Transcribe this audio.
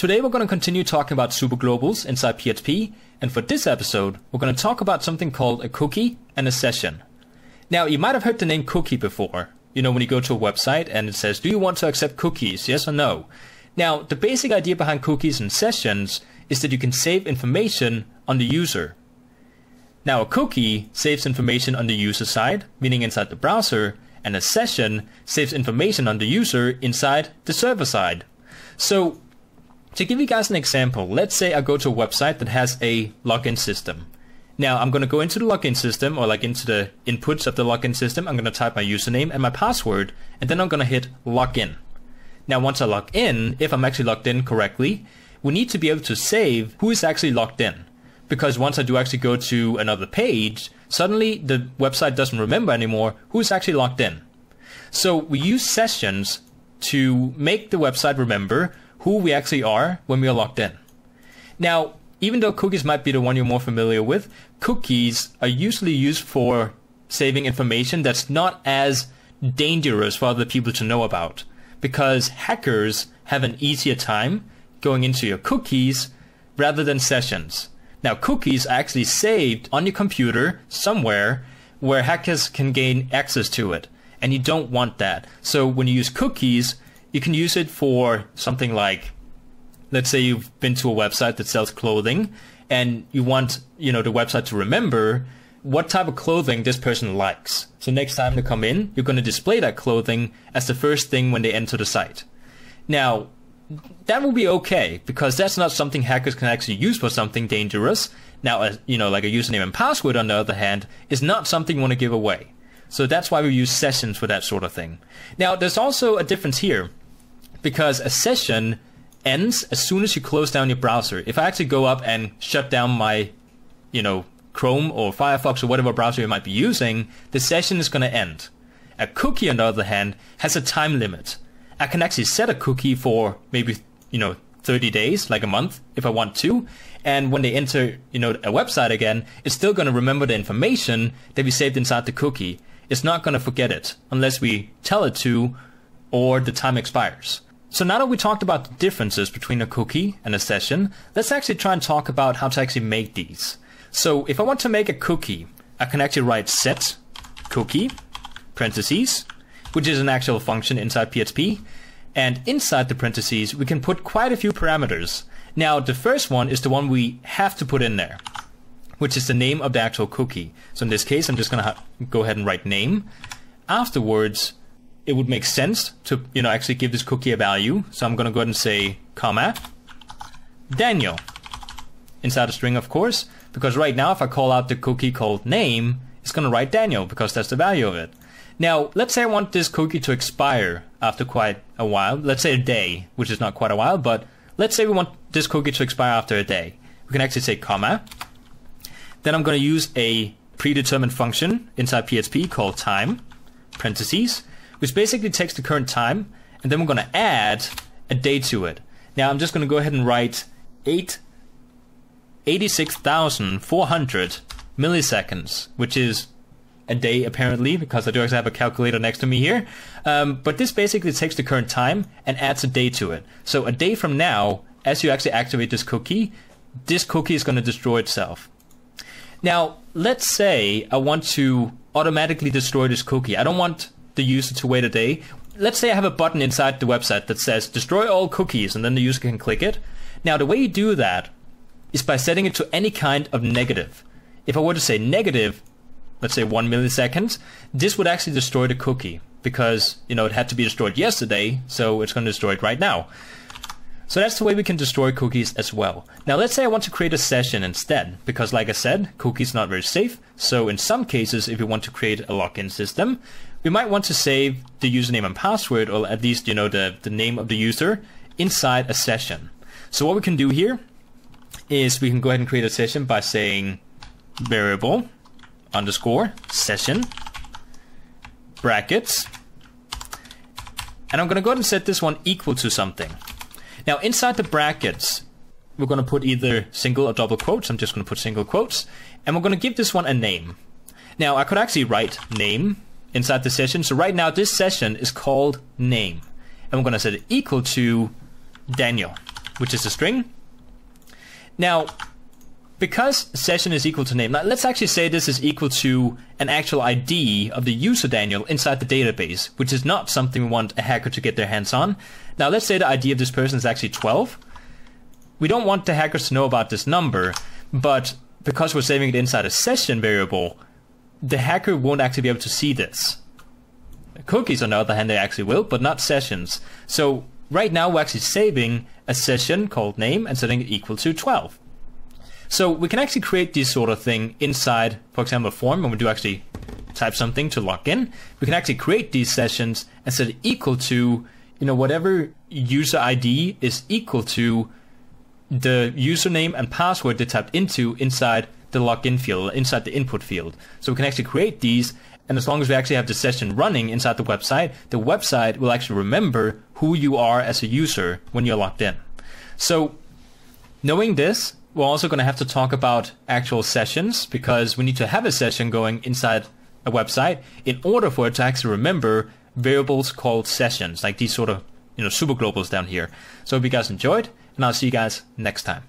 Today we're going to continue talking about superglobals inside PHP, and for this episode we're going to talk about something called a cookie and a session. Now you might have heard the name cookie before. You know, when you go to a website and it says, do you want to accept cookies, yes or no? Now the basic idea behind cookies and sessions is that you can save information on the user. Now a cookie saves information on the user side, meaning inside the browser, and a session saves information on the user inside the server side. So to give you guys an example, let's say I go to a website that has a login system. Now I'm going to go into the login system, or like into the inputs of the login system. I'm going to type my username and my password, and then I'm going to hit login. Now once I log in, if I'm actually logged in correctly, we need to be able to save who is actually logged in. Because once I do actually go to another page, suddenly the website doesn't remember anymore who's actually logged in. So we use sessions to make the website remember who we actually are when we are logged in. Now, even though cookies might be the one you're more familiar with, cookies are usually used for saving information that's not as dangerous for other people to know about, because hackers have an easier time going into your cookies rather than sessions. Now cookies are actually saved on your computer somewhere where hackers can gain access to it, and you don't want that. So when you use cookies, you can use it for something like, let's say you've been to a website that sells clothing and you want, the website to remember what type of clothing this person likes. So next time they come in, you're going to display that clothing as the first thing when they enter the site. Now, that will be okay, because that's not something hackers can actually use for something dangerous. Now, like a username and password, on the other hand, is not something you want to give away. So that's why we use sessions for that sort of thing. Now, there's also a difference here, because a session ends as soon as you close down your browser. If I actually go up and shut down my, Chrome or Firefox or whatever browser you might be using, the session is going to end. A cookie, on the other hand, has a time limit. I can actually set a cookie for maybe, 30 days, like a month, if I want to. And when they enter, a website again, it's still going to remember the information that we saved inside the cookie. It's not going to forget it unless we tell it to, or the time expires. So now that we talked about the differences between a cookie and a session, let's actually try and talk about how to actually make these. So if I want to make a cookie, I can actually write set cookie, parentheses, which is an actual function inside PHP. And inside the parentheses, we can put quite a few parameters. Now, the first one is the one we have to put in there, which is the name of the actual cookie. So in this case, I'm just going to go ahead and write name. Afterwards, it would make sense to, actually give this cookie a value. So I'm going to go ahead and say, comma, Daniel, inside a string, of course, because right now, if I call out the cookie called name, it's going to write Daniel, because that's the value of it. Now, let's say I want this cookie to expire after quite a while. Let's say a day, which is not quite a while, but let's say we want this cookie to expire after a day. We can actually say comma. Then I'm going to use a predetermined function inside PHP called time, parentheses, which basically takes the current time, and then we're going to add a day to it. Now I'm just going to go ahead and write 86,400 milliseconds, which is a day apparently, because I do actually have a calculator next to me here. But this basically takes the current time and adds a day to it. So a day from now, as you actually activate this cookie is going to destroy itself. Now, let's say I want to automatically destroy this cookie. I don't want the user to wait a day. Let's say I have a button inside the website that says destroy all cookies, and then the user can click it. Now, the way you do that is by setting it to any kind of negative. If I were to say negative, let's say 1 millisecond, this would actually destroy the cookie, because, it had to be destroyed yesterday, so it's going to destroy it right now. So that's the way we can destroy cookies as well. Now let's say I want to create a session instead, because like I said, cookies are not very safe. So in some cases, if we want to create a login system, we might want to save the username and password, or at least, the name of the user inside a session. So what we can do here is we can go ahead and create a session by saying variable underscore session brackets, and I'm going to go ahead and set this one equal to something. Now inside the brackets, we're going to put either single or double quotes. I'm just going to put single quotes, and we're going to give this one a name. Now I could actually write name inside the session. So right now this session is called name, and we're going to set it equal to Daniel. which is a string. Now, because session is equal to name, now let's actually say this is equal to an actual ID of the user Daniel inside the database, which is not something we want a hacker to get their hands on. Now let's say the ID of this person is actually 12. We don't want the hackers to know about this number, but because we're saving it inside a session variable, the hacker won't actually be able to see this. Cookies, on the other hand, they actually will, but not sessions. So right now we're actually saving a session called name and setting it equal to 12. So we can actually create this sort of thing inside, for example, a form. When we do actually type something to log in, we can actually create these sessions and set it equal to, whatever user ID is equal to the username and password they typed into inside the login field, inside the input field. So we can actually create these, and as long as we actually have the session running inside the website will actually remember who you are as a user when you're logged in. So knowing this, we're also going to have to talk about actual sessions, because we need to have a session going inside a website in order for it to actually remember variables called sessions, like these sort of super globals down here. So I hope you guys enjoyed, and I'll see you guys next time.